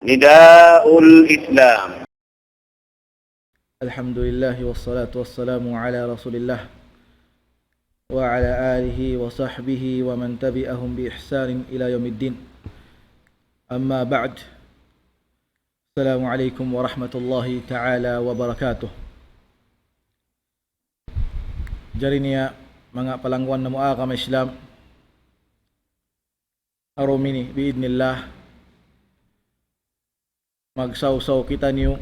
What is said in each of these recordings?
نداء الإسلام. الحمد لله والصلاة والسلام على رسول الله وعلى آله وصحبه ومن تبعهم بإحسان إلى يوم الدين. أما بعد. السلام عليكم ورحمة الله تعالى وبركاته. Jari niya mga palangwan na muakam Islam araw mini biidnillah magsaw-saw kita niyo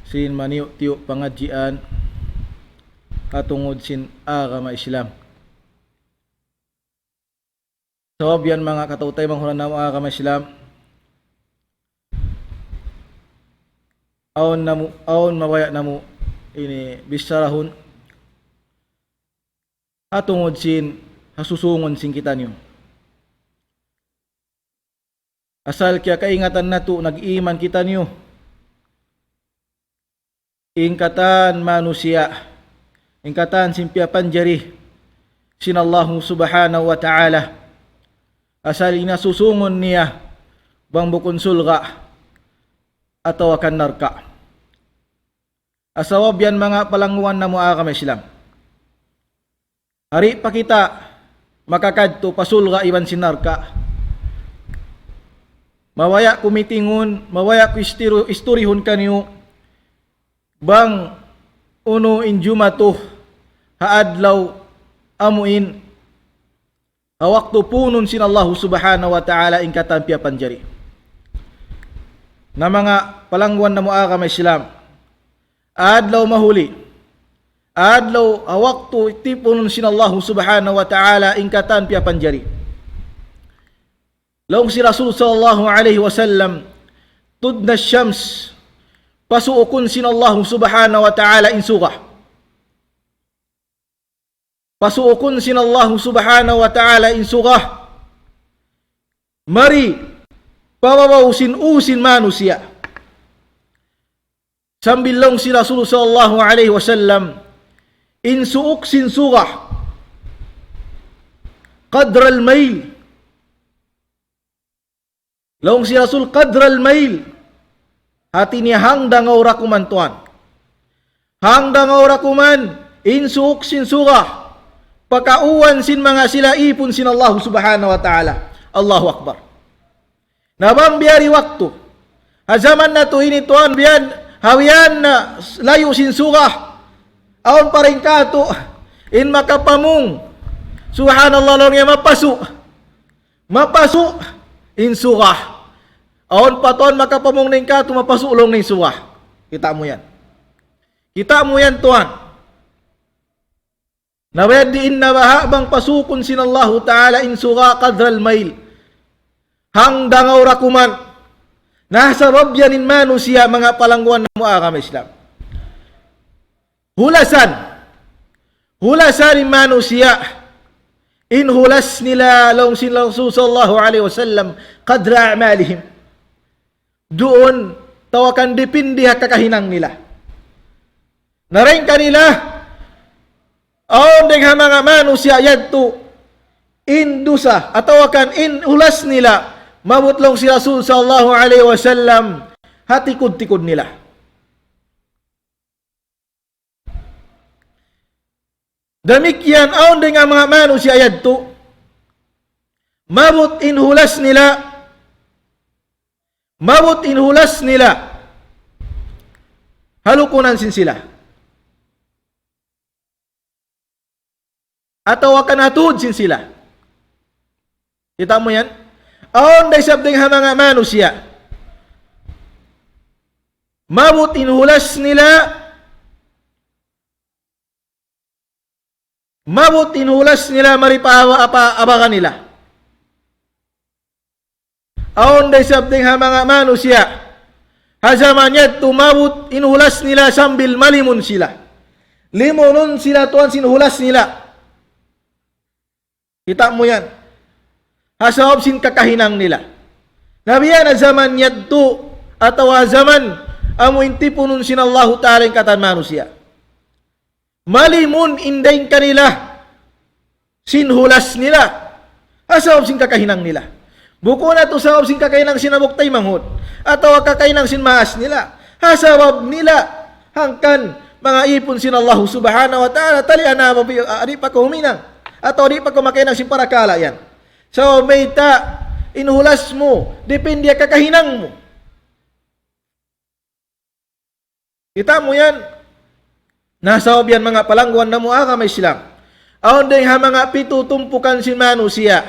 sin maniyo tiyo pangadjian katungod sin agama Islam. Sawab yan mga katautay manghulan na agama Islam. Aon mawaya namu ini bisarahun atungod sin hasusungon sin kita niyo. Asal kaya kaingatan nato nag-iman kita niyo. Ingkatan manusia, ingkatan simpia panjari sin Allah subhanahu wa ta'ala. Asal inasusungon niya bang bukon sulga atau akan narka. Asawab yan mga palangguan na muakam Islam. Hari pa kita makakadto pasulga iban sinarka. Mawaya kumitingon, mawaya ku istorihon kaniyo bang uno injumatuh haadlaw amuin hawakto punon sin Allah subhanahu wa ta'ala ingkatan pia panjari. Na mga palangguan na muakam Islam, adlaw mahuli adlaw awaktu tipunun sin Allah subhanahu wa ta'ala ingkatan pia panjari. Laung si Rasul sallallahu alaihi wasallam tudna syams pasuukun sin Allah subhanahu wa ta'ala insugah. Pasuukun sin Allah subhanahu wa ta'ala insugah. Mari pawawaw sin usin manusia. Sambil laung si Rasul sallallahu alaihi wasallam insuuk sin sugah qadra al-mail. Laung si Rasul qadra al-mail hati niya hangdang aura kuman tuan. Hangdang aura kuman insuuk sin sugah pakauan sin mga sila ipon sin Allah subhanahu wa ta'ala. Allahu Akbar. Nabang biari waktu hazaman na to ini tuan biyan hawian na layo sin sugah aon paring kato in makapamung subhanallah lang niya mapasu in surah aon paton makapamung ning kato mapasu long ning surah. Kita mo yan tuan nawad di inna bahabang pasukun sinallahu ta'ala in surah qadral mail hanggang aura kuman nasa robyanin manusia mga palangguan na muakam Islam. Hulasan manusia in hulas nila laung sin Rasul sallallahu alaihi wasallam qadra a'malihim. Doon tawakan dipindi kakahinang nila. Narain kanila aon deng mga manusia yadto in dusa atawakan in hulas nila mabutlong si Rasul sallallahu alaihi wasallam hatikod-tikod nila. Demikian aon dengan mga manusia yadto mabut inhulas nila halukunan sin sila atau akan atud sin sila. Kita mo yan aon day sabdeng mga manusia mabut inhulas nila maripawa abakan nila. Aon day sabdeng mga manusia hazamannya tumabut inhulas nila sambil malimun sila. Limunun sila tuan sinhulas nila. Kita mo yan. Hasawab sin kakahinang nila. Nabiyan na zaman yadto atau zaman amu intipunun sin Allah ta'ala ingkatan manusia. Malimun indain kanila sinhulas nila asawab sing kakahinang nila Buko na to sabab sin kakainang sinabuktay manghod. Atau kakainang sin maas nila. Hasabab nila hangkan mga ipon sin Allah subhanahu wa ta'ala talian na di pa ko huminang. Atau di pa ko makainang sin parakala yan. So may ta inuhulas mo, depende kakahinang mo. Kita mo yan. Nasawab yan mga palangguan na muaka may silang. Aon din ha mga pitutumpukan sin manusia.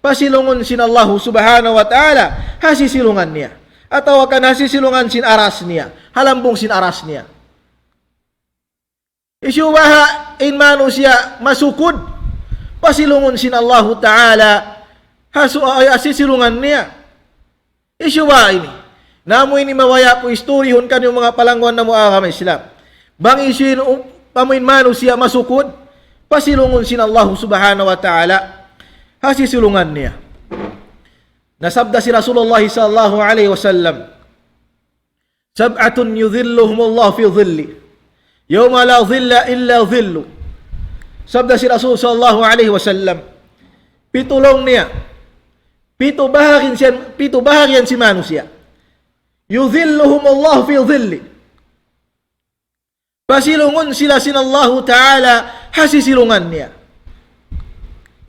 Pasilungon sin Allah subhanahu wa ta'ala, hasisilungan niya. Atau akan hasisilungan sin aras niya, halambong sin aras niya. Isyubaha in manusia masukod, pasilungon sin Allah ta'ala, hasisilungan niya. Isyubaha ini. Namu ini mawaya po istoryhon kanyang mga palangguan na muaka may Islam. Bang isyuin pamuin manusia masukod, pasilungon sin Allah subhanahu wa ta'ala, hasisilungan niya. Nasabda si Rasulullah sallallahu alaihi wasallam, sab'atun yudhilluhumullah fi dhilli yawma la dhilla illa dhillu. Sabda si Rasul sallallahu alaihi wasallam, pitulong niya, pito bahagian si manusia. Yudhilluhumullah fi dhilli, pasilungon sila sin Allah ta'ala, hasisilungan niya.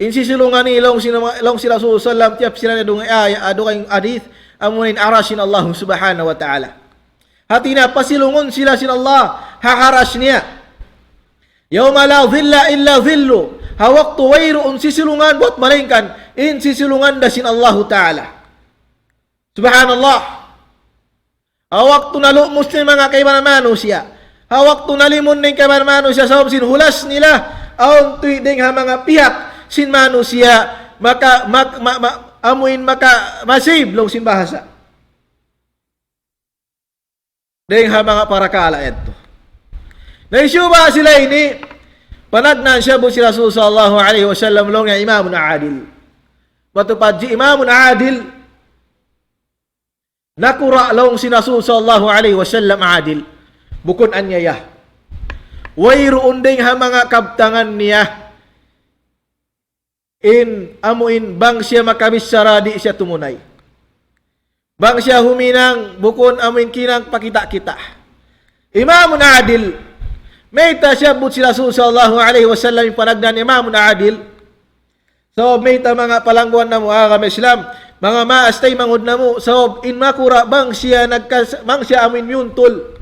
Insisilungan ni long si Rasul sallam tiap sila na dung ado kayong hadith amunin arasin Allah subhanahu wa ta'ala. Hati na pasilungon sila sin Allah haharas niya. Yawma la dhilla illa dhillu, hawaktu wayroon sisilungan buat malingkan insisilungan da sin Allah ta'ala. Subhanallah. Hawaktu nalu muslim mga kaibanan manusia, hawaktu nalimun ning kaibanan manusia sa sin hulas nila aon tuy ding ha mga pihak sin manusia maka amuin maka masiblong sin bahasa. Deng ha mga parakala ito. Naisyuba sila ini panagnan siya bu si Rasul sallallahu alaihi wasallam long ya imamun adil. Matupad ji imamun adil nakura long si Rasul sallallahu alaihi wasallam adil. Bukon anyaya. Wayroon ding ha mga kabtangan niya in amuin bang siya makabisara di siya tumunay. Bang siya huminang bukon amuin kinang pakita kita. Imamun adil. Mayta siya but si Rasul sallallahu alaihi wasallam yung panagdan imamun adil. So mayta mga palangguan na mo agam Islam, mga maastay mangud na mo. So in makura bang siya amuin myuntol.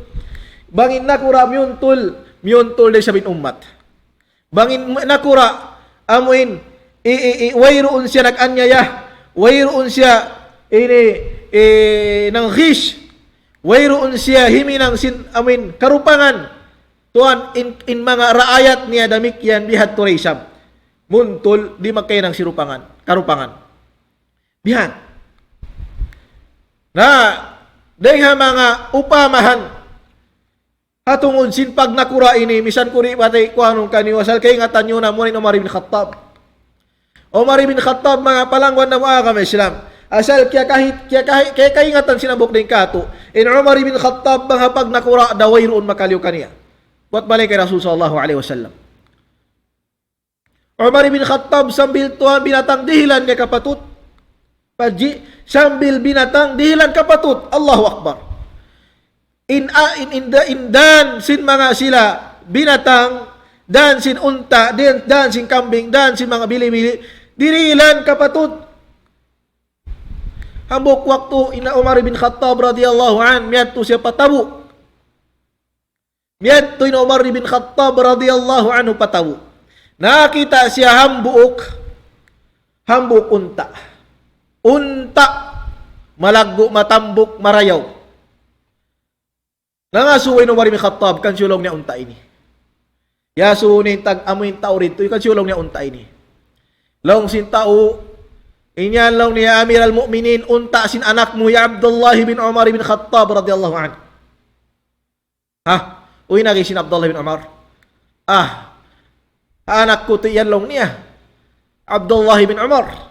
Bangin nakura myuntol di sabin ummat. Bangin nakura amuin wayroon siya nag-anyaya, wayroon siya ng ghish, wayroon siya himinang karupangan tuan in mga raayat niya damik yan bihat turisam muntol di magkaya ng karupangan bihan na dayha mga upamahan hatungod sin pag nakura ini misan kuri batay kuanong kaniwasal kay ngatan nyo na munin Umar ibn Khattab. Umar ibn Khattab mga palangguan na mga Islam. Asal kaya kaingatan sinabok din kato. In Umar ibn Khattab mga pag nakura daway roon makaliw kaniya. Buat balik kay Rasul sallallahu alaihi wasallam. Umar ibn Khattab sambil tuan binatang dihilan niya kapatut. Paji sambil binatang dihilan kapatut. Allahu Akbar. In dan sin mga sila binatang dan sin unta, dan sin kambing, dan sin mga bili-bili, dirilan kapatut. Hambok waktu ina Umar bin Khattab radhiyallahu an, miadto siya patabu. Miadto ina Umar bin Khattab radhiyallahu anhu patabu. Nakita siya hambuk unta. Unta, malaggo, matambok, marayaw. Nangasuway ni Umar bin Khattab, kan sulong niya unta ini. Yasunin tag amuin tao rito, kan sulong niya unta ini. Long sin tao, inyan long niya Amir al-Mu'minin, unta sin anak mo, ya Abdullah bin Umar bin Khattab radhiyallahu anhu. Uy nagi sin Abdullah bin Umar. Anak ko to yan long niya. Abdullah bin Umar.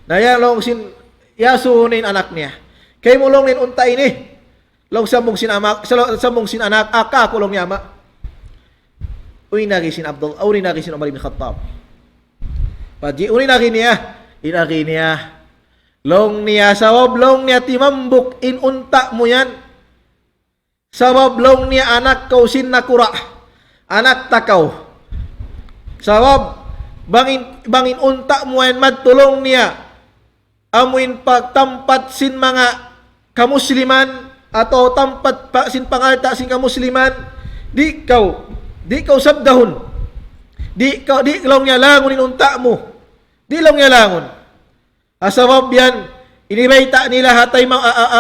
Na yan long sin yasunin anak niya. Kay mo long nin unta ini. Long sambong sin anak aka ko long yama. Uy nagi sin Umar bin Khattab. Paji uni nagi niya inagi niya. Long niya, sawab long niya timambuk in unta mo yan. Sawab long niya anak kau sin nakura. Anak takaw. Sawab bangin unta mo yan madtulong niya. Amuin pagtampat sin mga kamusliman atau tampat pa sin pangalta sin kamusliman. Di kau sabdahon. Di long niya langon in unta mo. Di long niya langon. Asawab yan, inibayta nila hatay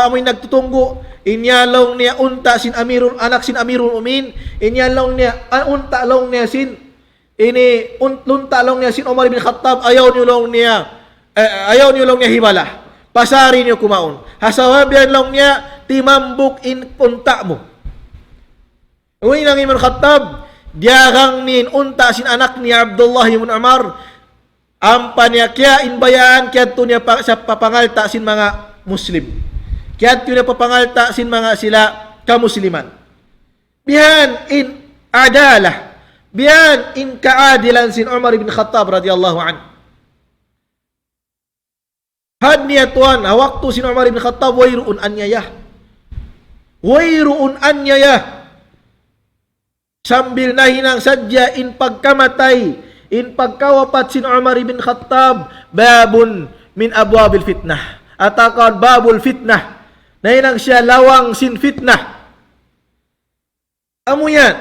amoy nagtutunggo, inyalong niya unta sin amirul, anak sin amirul umin, inyalong niya, unta long niya sin, lunta long niya sin Umar bin Khattab, ayaw niyo long niya himala, pasari niyo kumaon. Asawab yan long niya, timambuk in unta mo. Uwi ng Imam Khattab, diyagang nin unta sin anak ni Abdullah ibn Umar, ampa niya kaya inbayaan kaya ito niya sa papangalta sin mga Muslim. Kaya ito niya papangalta sin mga sila kamusliman. Bihan in adalah. Bihan in kaadilan sin Umar ibn Khattab radiyallahu an. Had niya tuan, waktu sin Umar ibn Khattab wayruun anyayah. Wayruun anyayah. Sambil nahinang sadya in pagkamatay, in pagkawapat sin Umar ibn Khattab, babun min abwabil fitnah. Atakan babul fitnah. Nainang siya lawang sin fitnah. Amo yan.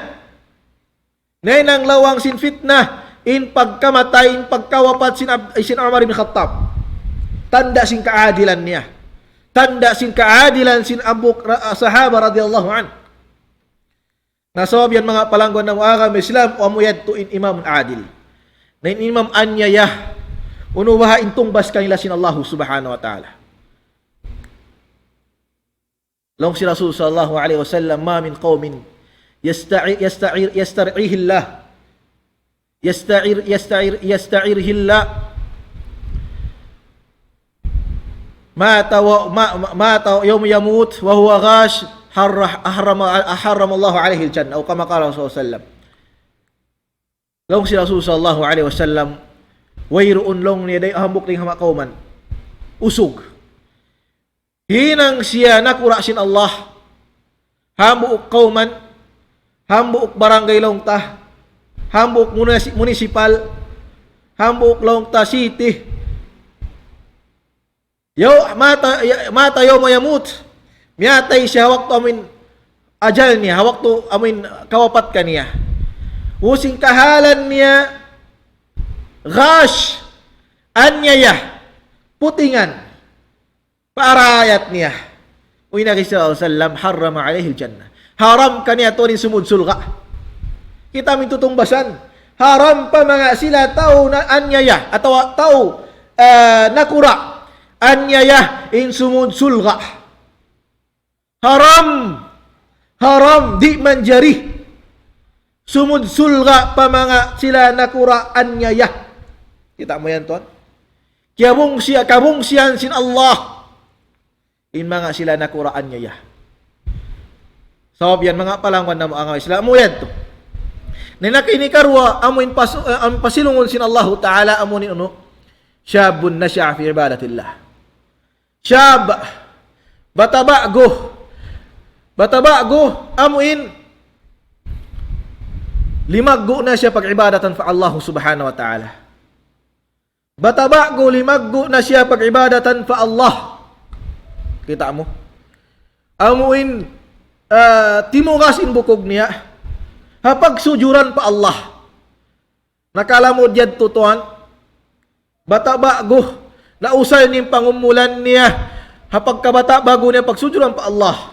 Nainang lawang sin fitnah, in pagkamatay, in pagkawapat sin Umar ibn Khattab. Tanda sin kaadilan niya. Tanda sin kaadilan sin Abu sahaba radiyallahu an. Nasawab yan mga palangguan ng agam Islam, o amuyad to in imamun adil. Na imam anyayah, unuwaha intumbas kanila sin Allah subhanahu wa ta'ala. Long si Rasul sallallahu alaihi wasallam, ma min qawmin yasta'irihillah yasta'irihillah mata yawm yamut wa huwa ghash harram Allah alaihi al-jannah, o kama qala Rasul sallallahu alaihi wasallam. Long si Rasul sallallahu alaihi wasallam wayruun long niya day hambuk ding hama kauman usog hinang siya nakura sin Allah hambuk kauman hambuk barangay long ta hambuk municipal hambuk long ta city mata yaw mayamut miyatay siya waktu amin ajal niya waktu amin kawapat kaniya using kahalan niya ghash anyayah putingan paarayat niya uy Nabi sallallahu alaihi wasallam harrama alaihi jannah haram kaniya to rin sumud sulga kita mitutungbasan haram pa mga sila tao na anyayah atau tao nakura anyayah in sumud sulga haram di manjari sumud sulga pa mga sila nakuraan niya. Kita mo yan, Ton? Kabungsiyan sin Allah. In mga sila nakuraan niya. Sabab yan, mga palangwan na mga Islam mo yan, to. Ninakinikarwa, amuin pasilungon sin Allah Ta'ala, amunin syabun na siya fi ibadatillah. Syab, batabago, amuin, limaggo na siya pag-ibadatan fa Allah subhanahu wa ta'ala. Batabago, limaggo na siya pag-ibadatan fa Allah. Kita mo? Amuin, timugasin bukog niya. Hapag sujuran pa Allah. Nakala mo diyad tutuan. Batabago, nausay niyang pangumulan niya. Hapag kabatabago niya pagsujuran pa Allah.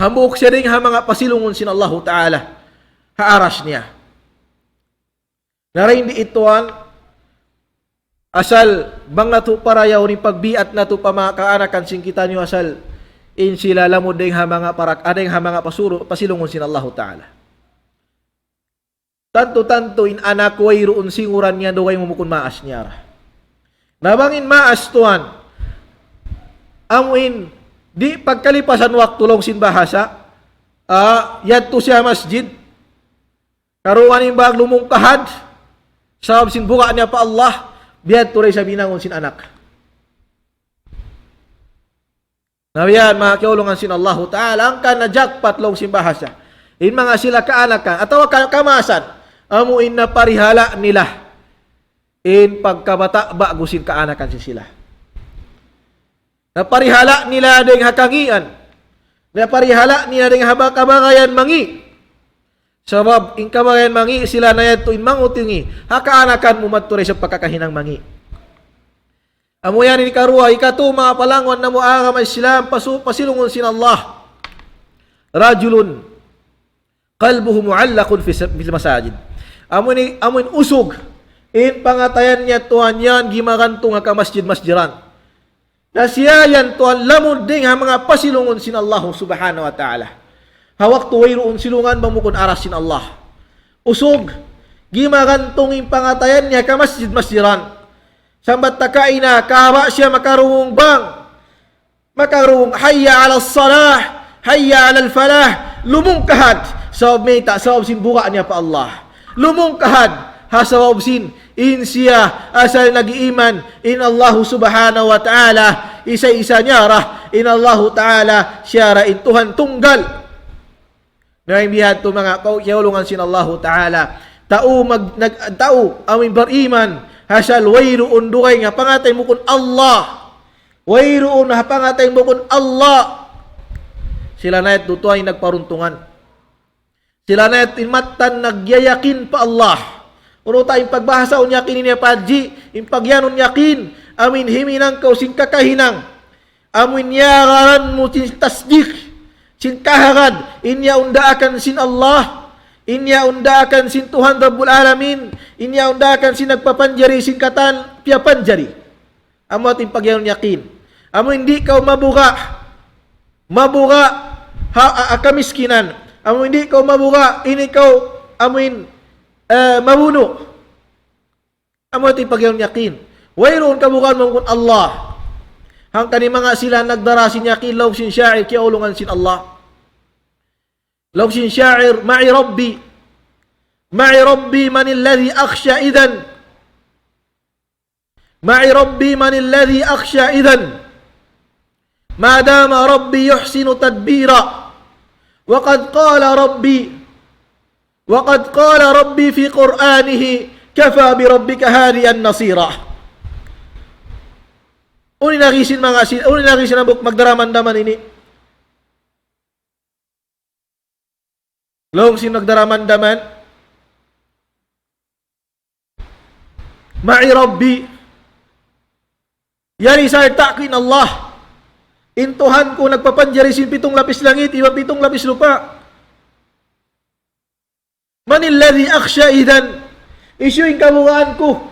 Hambuk siya rin mga pasilungon sin Allah ta'ala. Haaras niya. Naray di ituan asal bang natu parayaw ni pagbiat natu pamakaanakan sing kita niyo asal in sila lamod ding mga adeng mga pasilungon sin Allah Ta'ala. Tanto in anak wayruun singuran niya do way mumukun maas niya. Nabangin maas tuan amuin di pagkalipasan waktu long sin bahasa yadto siya masjid karuan yung bag lumungkahad sabab sin buka niya pa Allah Biad tuloy sa binangon sin anak. Nabiyan, mga kiulungan sin Allah Ta'ala, ang ka na jackpot long simbahasa. In mga sila kaanakan, atawa kamasan, amuin na parihala nila. In pagkabata, bagusin kaanakan sila. Naparihala nila ding hakangian. Naparihala nila ding habakabagayan mangi. Sabab, in kabagayan mangi, sila na yan tuin mangutingi. Hakaanakan mo matuloy sa pagkakahinang mangi. Amo yan ni karuwa, ikato mga palangon na muagam Islam, pasilungon sin Allah. Rajulun, qalbuhu muallakun fil masajid. Amoin usog, in pangatayan niya tuhan yan, gimaganto nga ka masjid-masjiran. Na siya yan tuhan lamod ding ha mga pasilungon sin Allah subhanahu wa ta'ala. Hawak tuway roon silungan mamukon aras sin Allah. Usog, gimagantong in pangatayan niya ka masjid-masjiran. Sambat takaina, kahawa siya makarung bang. Makarung, hayya ala salah, hayya ala falah. Lumungkahad, sawab meta, sawab sin buka niya pa Allah. Lumungkahad, hasawab sin, in siya, asal nag-iiman, in Allah subhanahu wa ta'ala, isa-isa niya rah, in Allah ta'ala, siya ra in Tuhan tunggal. Ngayon bihat to mga kaulungan sin Allah ta'ala, tao, amin bariman, hasal wayru undukay nga pangatay mo kun Allah. Wayru na pangatay mo kun Allah. Sila na ito ay nagparuntungan. Sila na ito matan nagyayakin pa Allah. Uno tayong pagbahasa on yakin niya padji, impagyanon yakin, amin himinang kau sing kakahinang. Amin yagaran mo sin tasdik, sin kahagad, inya undaakan sin Allah. Inya undakan sin Tuhan Rabbul Alamin. Inya undakan sin nagpapanjari sin katan piapanjari. Amo ating pagyanon yakin. Amo hindi kau mabuga kamiskinan. Amo hindi kau mabuga, ini kau amin mabuno. Amo ating pagyanon yakin. Wayroon kabukan mong kun Allah. Hang kani mga sila nagdara sin yakin law sin syair kiaulungan sin Allah. لو شين شاعر معي ربي من الذي أخشى إذن معي ربي من الذي أخشى إذن ما دام ربي يحسن تدبيرا وقد قال ربي في قرآنه كفى بربك هاديا نصيرا. Uni nagisin ang buk magdaraman-daman ini. Long sin nagdaraman-daman. Ma'i Rabbi. Yari sa takin Allah. Intuhan ko nagpapanjari sin 7 lapis langit, iba 7 lapis lupa. Manil ladhi aksya idan. Isyuing kabugaan ko.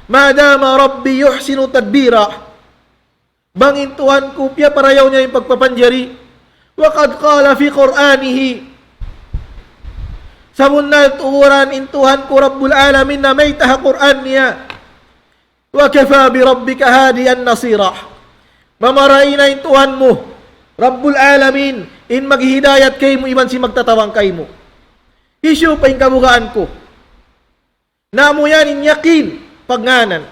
Madama Rabbi yuhsinu tadbira. Bangin Tuhan ko, piya parayaw niya yung pagpapanjari. Waqad qala fi Qur'anihi. Samunna tuuran in Tuhan ko Rabbul Alamin na may taha Qur'an niya. Wa kafa bi rabbika hadiyan nasira. Mamarain na in Tuhan mo Rabbul Alamin in maghihidayat kay mo iban si magtatawang kay mo. Isyu pa yung kabugaan ko. Na mo yan in yakin pagnganan.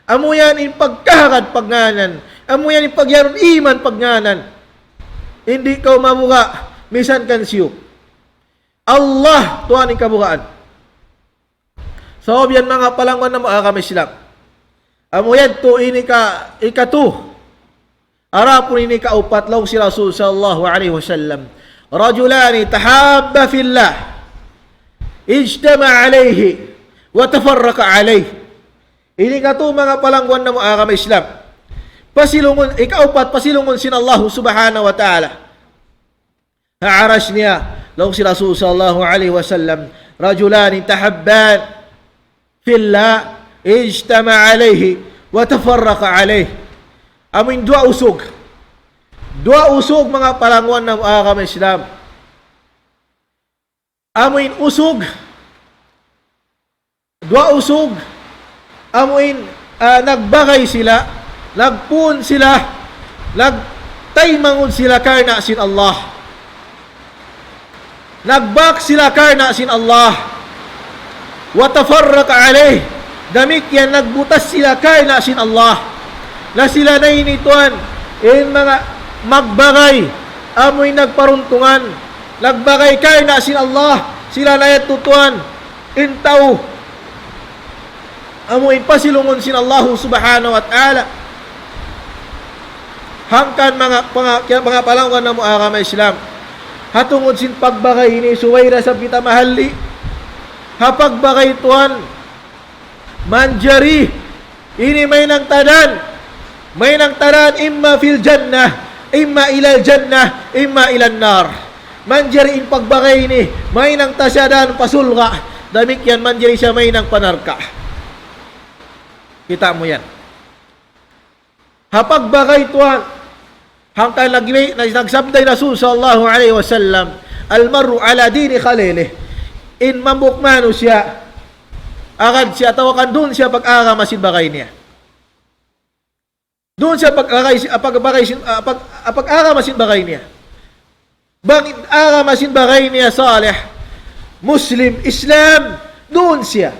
Amo yan in pagkahagad pagnganan. Amo yan in pagyaron iman pagnganan. Hindi kau mabuga, misan kan siyo. Allah, Tuhan ang kabugaan. So, yan mga palangwan na mga kami silang. Amo yan to, ini ka, ikatu. Arapon ini ka upat, law si Rasul sallallahu alaihi wasallam. Rajulani tahabba fillah. Ijtama alaihi. Wa tafarraka alaihi. Ini ka to, mga palangwan na mga kami Islam. Pasilungon, ikaupat, pasilungon sin Allah subhanahu wa ta'ala. Ha'arash niya, law si Rasul sallallahu alaihi wasallam, rajulani tahabban fillah, ijtama alaihi, wa tafarraqa alaihi. Amin dua usog. Dua usog mga palangwan ng agama Islam. Amin usog. Dua usog. Amin nagbagay sila. Nagpun sila, nagtaymangon sila karna sin Allah. Nagbak sila karna sin Allah. wa tafarraqa alayh. Damikyan nagbutas sila kay na sin Allah. Na sila na inituan in mga magbagay amoy nagparuntungan. Nagbagay kay na sin Allah. Sila na tutuan in tao amoy pasilungon sin Allah subhanahu wa ta'ala. Hangkan mga palangkan na muagama Islam. Hatungod sin pagbagay ni Suwaira sa pitamahali. Hapagbagay tuan manjari ini may nang tadan imma fil jannah imma ilal jannah imma ilan nar. Manjari in pagbagay ni may nang tasyadan pasulga, damikyan manjari siya may nang panarka. Kita mo yan. Hapagbagay tuan hangkan lagi nagsabday Rasul sallallahu alaihi wasallam, almaru ala dini khalilih. In mamukmano siya agad siya tawakan doon siya pag-agama sin bagay niya. Doon siya pag-agama sin bagay niya. Bang agama sin bagay niya salih, Muslim, Islam, doon siya.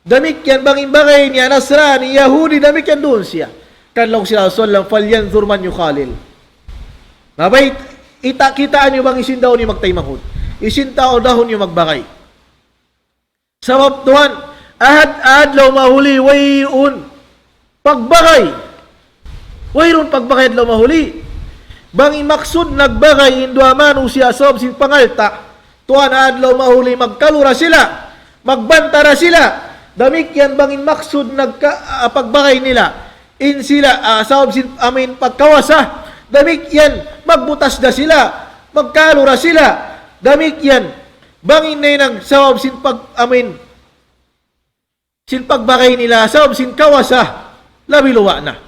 Damikyan bang bagay niya Nasrani, Yahudi, damikyan doon siya. Kanlong sila sallam falyanzur man yukhalil. Mabay kitaan niyo bang isin daw ni magtaymahod. Isin tao dahon niyo magbagay. Sabab tuan adlaw mahuli wayun pagbagay. Wayron pagbagay adlaw mahuli. Bang maksud nagbagay indua manu siya sob sin pangalta. Tuan adlaw mahuli magkalura sila, magbantara sila. Damikyan bangin maksud pagbagay nila. In sila sob sin pagkawasa. Damikyan magbutas da sila, magkalura sila. Damikyan bangin na nang sob sin sin pagbagay nila sob sin kawasa labiluwa na.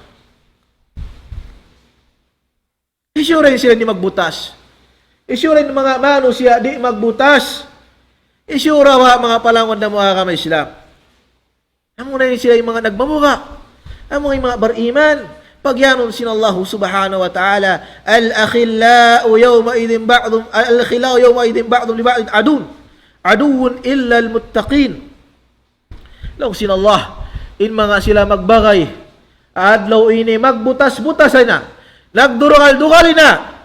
Isyurin sila di magbutas. Isyurin mga mano siya di magbutas. Isyura wa mga palangon na mga kamay Islam. Amo na sila yung mga nagmamuka. Amo yung mga bariman. Pagyanon sin Allah subhanahu wa ta'ala, al-akhillau yawma idin ba'dhum li ba'din aduun illa al-muttaqin. Law sin Allah in mga sila magbagay adlaw ini magbutas-butasan na, nagdurugal-dugali na,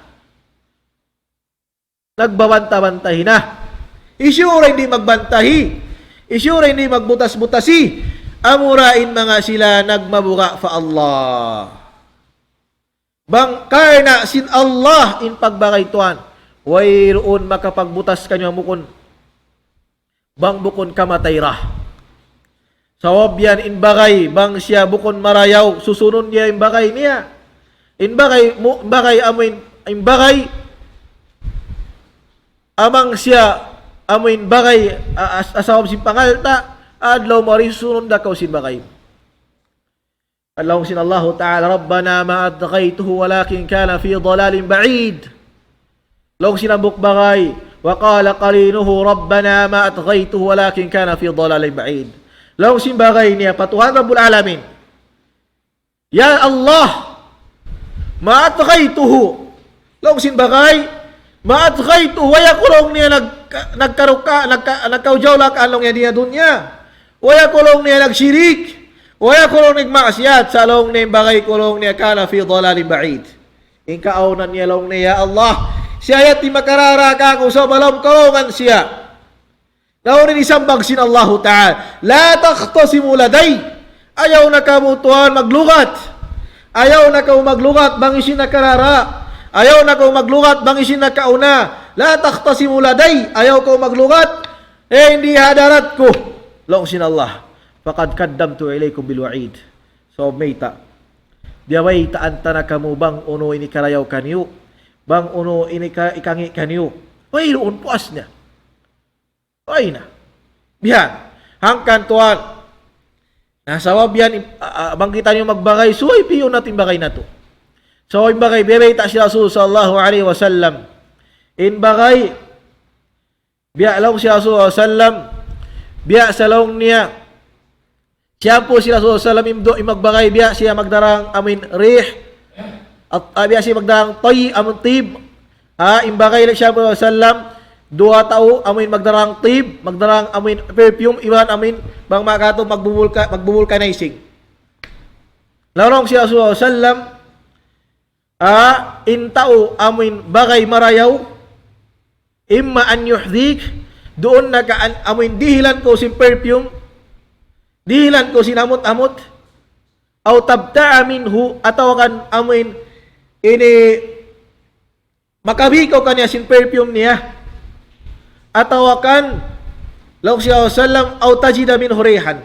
nagbabanta-bantahi na. Isyura hindi magbantahi, isyura hindi magbutas-butasi, amurain mga sila nagmabuka fa Allah. Bang karna sin Allah in pagbagay tuan, wayroon makapagbutas kanyo mukon, bang bukon kamatay-rah. Sawab yan in bagay, bang siya bukon marayaw, susunod niya in bagay niya. In bagay amoy in bagay, amang siya amoy in bagay asawab sin pangalta, adlaw marisunod da kausin bagay. Allahumma sin Allah ta'ala rabbana ma adghaytuhu walakin kana fi dhalalin ba'id. Law sinabuk bagay wa qala qalinuhu rabbana ma adghaytuhu walakin kana fi dhalalin ba'id. Law sin bagay niya patuhan Rabbul Alamin. Ya Allah ma adghaytuhu. Law sin bagay ma adghaytuhu wa yakulong niya nagkaujawla ka along niya dunya. Waya kulong niya nagsyirik. Waya kulong nagmaksiyat. Sa long niya bagay kulong niya kana fi dhalalin ba'id. In kaunan niya long niya Allah. Siya yati makarara ka kung sa balam kulungan siya. Naunin isambag sin Allah Ta'ala. La takhtasimu laday. Ayaw na kamutuan maglugat. Ayaw na kau maglugat bang isin nakarara. Ayaw na kau maglugat bang isin nakauna. La takhtasimu laday. Ayaw kau maglugat. Hindi hadarat ko. Long sin Allah, faqad kaddamtu ilaykum bil wa'id. So mayta. Diaway taanta na kamu bang uno ini karayaw kanyo. Bang uno ini ikangi kanyo. Ay roon puas niya. Ay na. Bihan. Hangkan tuan. Nasawab yan. Bangkitan nyo magbagay. Suway piyo natin bagay na to. So in bagay. Bebay ta si Rasul sallallahu alaihi wasallam. In bagay. Biya lang si Rasul sallallahu alaihi wasallam. Biya sa laong niya. Siya po si Rasulullah sallallahu imagbagay. Biya siya magdarang rih. At biya siya magdarang toy, tib. Imbagay lang siya po sallallahu Dua tao amin magdarang tib, magdarang amin perfume, iban amin bang magato magbubulkanizing. Larong si Rasulullah sallam in tao amin bagay marayaw imma an yuhdhik doon nagaan amin dihilan ko si perfume, dihilan ko sinamot-amot, aw tabta'a minhu ataw kan amin ini makabikaw kanya sin perfume niya, ataw kan law siya sallam aw tajida min hurihan,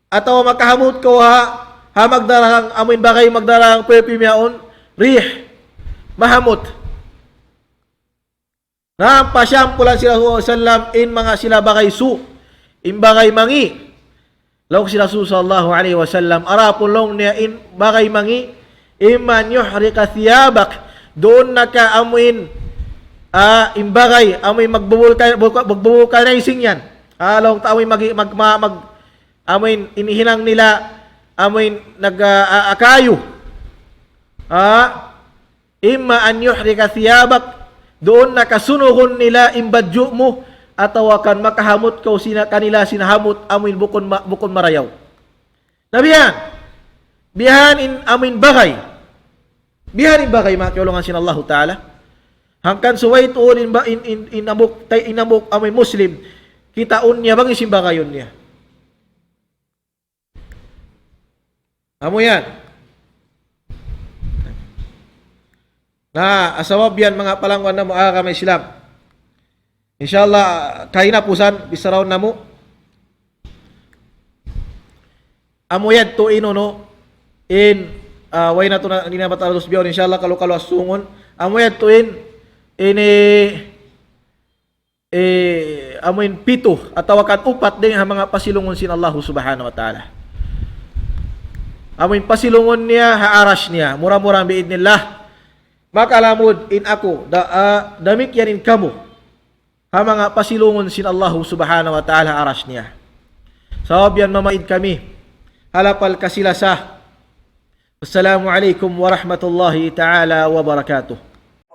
ataw makahamot ko ha magdarang amin bagay magdarang perfume yaon rih mahamot na pasyampulan sila sallam in mga sila bagay su in bagay mangi law sila sallallahu alaihi wasallam arapon long niya in bagay mangi iman yuhrika thiyabak doon nakaamuin imbagay amoy magbubulkanizing yan. Long ta amoy amoy inihinang nila amoy nag-akayo. Imma an yuhrika thiyabak doon nakasunuhon nila imbadyo mo atawakan makahamot ko kanila sinahamot amoy bukon marayaw. Nabiyan. Bihan in amoy bagay. Bihan in bagay makiulungan sin Allah Ta'ala. Hangkan suway tuon inamok amoy Muslim, kitaon niya bang isimbagayon niya. Amo yan. Na asawab yan mga palangwan na mo kami Islam. Inshallah kain na pusan bisaraw na mo. Amo yan to no in way na to na hindi na matalos biyon inshallah kalo asungon. Amo yan to ini amoin pito at tawakan upat din ang mga pasilungon sin Allah subhanahu wa ta'ala. Amoin pasilungon niya haarash niya mura-mura biidnillah makalamod in ako damit yanin kamu ha mga pasilungon sin Allah subhanahu wa ta'ala arash niya. Sawab yan mamaid kami halapal kasilasa. Assalamu alaikum warahmatullahi ta'ala wabarakatuh.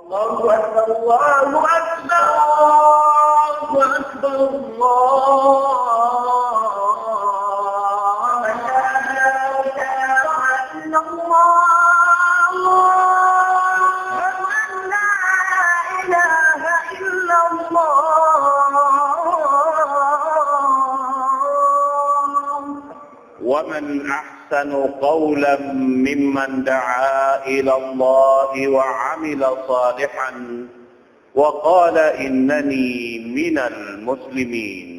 الله أكبر الله أكبر الله أكبر الله لا إله إلا الله لا إله إلا الله ومن أحسن قولا ممن دعا إلى الله وعمل صالحا وقال إنني من المسلمين.